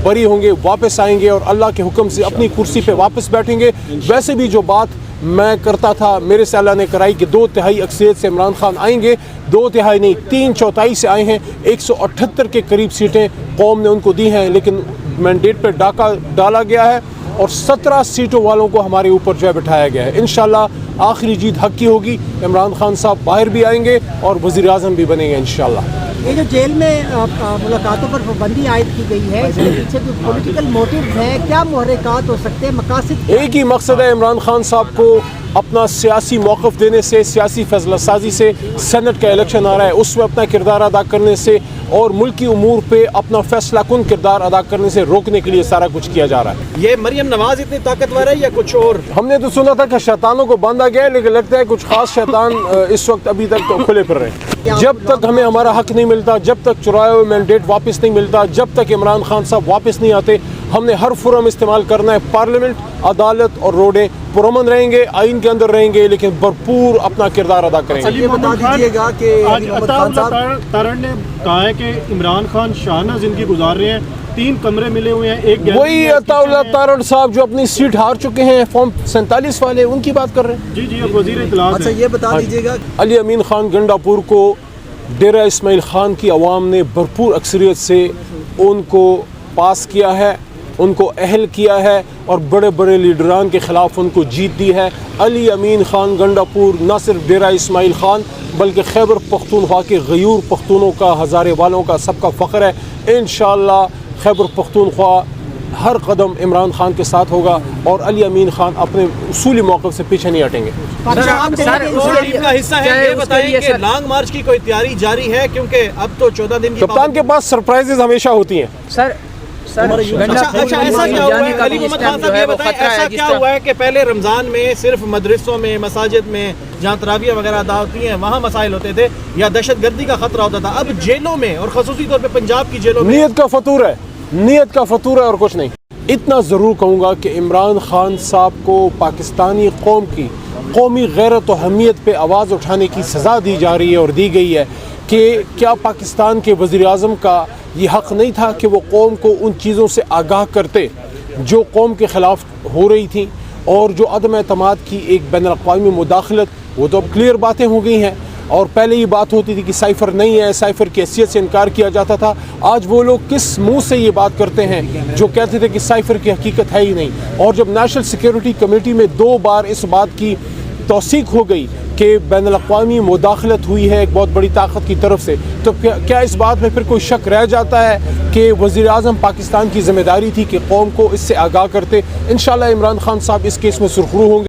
बरी होंगे, वापस आएंगे और अल्लाह के हुक्म से अपनी कुर्सी पे वापस बैठेंगे। वैसे भी जो बात मैं करता था मेरे से अल्लाह ने कराई कि 2/3 अक्सरियत से इमरान खान आएंगे, 2/3 नहीं 3/4 से आए हैं। 178 के करीब सीटें कौम ने उनको दी हैं, लेकिन मैंडेट पर डाका डाला गया है और 17 सीटों वालों को हमारे ऊपर जो है बिठाया गया है। इंशाल्लाह आखिरी जीत हक की होगी। इमरान खान साहब बाहर भी आएंगे और वज़ीर आज़म भी बनेंगे इंशाल्लाह। ये जो जेल में मुलाकातों पर पाबंदी आयद की गई है, इसके पीछे जो पॉलिटिकल मोटिव हैं, क्या मुहर्रिकात हो सकते हैं, मकासद? एक ही मकसद है इमरान खान साहब को अपना सियासी मौक़िफ़ देने से, सियासी फैसला साजी से। सेनेट का इलेक्शन आ रहा है, उसमें अपना किरदार अदा करने से और मुल्की उमूर पे अपना फैसला कुन किरदार अदा करने से रोकने के लिए सारा कुछ किया जा रहा है। ये मरियम नवाज इतनी ताकतवर है या कुछ और? हमने तो सुना था कि शैतानों को बांधा गया है, लेकिन लगता है कुछ खास शैतान इस वक्त अभी तक तो खुले फिर रहे हैं। जब तक हमें हमारा हक नहीं मिलता, जब तक चुराए हुए मैंडेट वापस नहीं मिलता, जब तक इमरान खान साहब वापस नहीं आते, हमने हर फोरम इस्तेमाल करना है। पार्लियामेंट, अदालत और रोडें पुरअमन रहेंगे, आइन के अंदर रहेंगे, लेकिन भरपूर अपना किरदार अदा करेंगे। ये बता दीजिएगा कि तारण ने कहा है कि इमरान खान शाहाना जिंदगी गुजार रहे हैं, 3 कमरे मिले हुए हैं, एक वही अताउल्लाह तारण साहब जो अपनी सीट हार चुके हैं, फॉर्म 47 वाले, उनकी बात कर रहे हैं। जी अब वजीर इत्तलात। अच्छा ये बता दीजिएगा, अली अमीन खान गंडापुर को डेरा इस्माइल खान की आवाम ने भरपूर अक्सरियत से उनको पास किया है, उनको अहल किया है और बड़े बड़े लीडरान के ख़िलाफ़ उनको जीत दी है। अली अमीन खान गंडापुर न सिर्फ डेरा इस्माइल खान बल्कि खैबर पख्तूनख्वा के गयूर पख्तूनों का, हज़ारे वालों का सबका फ़ख्र है। इंशाअल्लाह खैबर पख्तूनख्वा हर कदम इमरान खान के साथ होगा और अली अमीन खान अपने उसूली मौक़िफ़ से पीछे नहीं हटेंगे। का हिस्सा है, ये बताइए कि लॉन्ग मार्च की कोई तैयारी जारी है? क्योंकि अब तो 14 दिन की कप्तान के पास सरप्राइजेज हमेशा होती हैं। अच्छा ऐसा क्या हुआ है अली मोहम्मद खान साहब, ये बताएं ऐसा क्या हुआ है कि पहले रमज़ान में सिर्फ मदरसों में, मसाजिद में जहाँ तरावियाँ वगैरह अदा होती हैं वहाँ मसाइल होते थे या दहशतगर्दी का खतरा होता था, अब जेलों में और ख़ुसूसी तौर पे पंजाब की जेलों में नीयत का फतूर है, नीयत का फतूर है और कुछ नहीं। इतना ज़रूर कहूँगा कि इमरान खान साहब को पाकिस्तानी कौम की कौमी गैरत और हमीयत पे आवाज़ उठाने की सज़ा दी जा रही है और दी गई है कि क्या पाकिस्तान के वज़ीर आज़म का ये हक़ नहीं था कि वो कौम को उन चीज़ों से आगाह करते जो कौम के ख़िलाफ़ हो रही थी, और जो अदम एतमाद की एक बैनुल-अक़वामी मुदाखलत, वो तो अब क्लियर बातें हो गई हैं। और पहले ये बात होती थी कि साइफ़र नहीं है, साइफ़र की हैसियत से इनकार किया जाता था। आज वो लोग किस मुंह से ये बात करते हैं जो कहते थे कि साइफ़र की हकीकत है ही नहीं। और जब नेशनल सिक्योरिटी कमेटी में 2 बार इस बात की तौसीक हो गई कि बैनुल-अक़वामी मुदाखलत हुई है एक बहुत बड़ी ताकत की तरफ से, तो क्या इस बात में फिर कोई शक रह जाता है कि वज़ीर आज़म पाकिस्तान की ज़िम्मेदारी थी कि कौम को इससे आगाह करते? इंशाअल्लाह इमरान खान साहब इस केस में सुरखरू होंगे।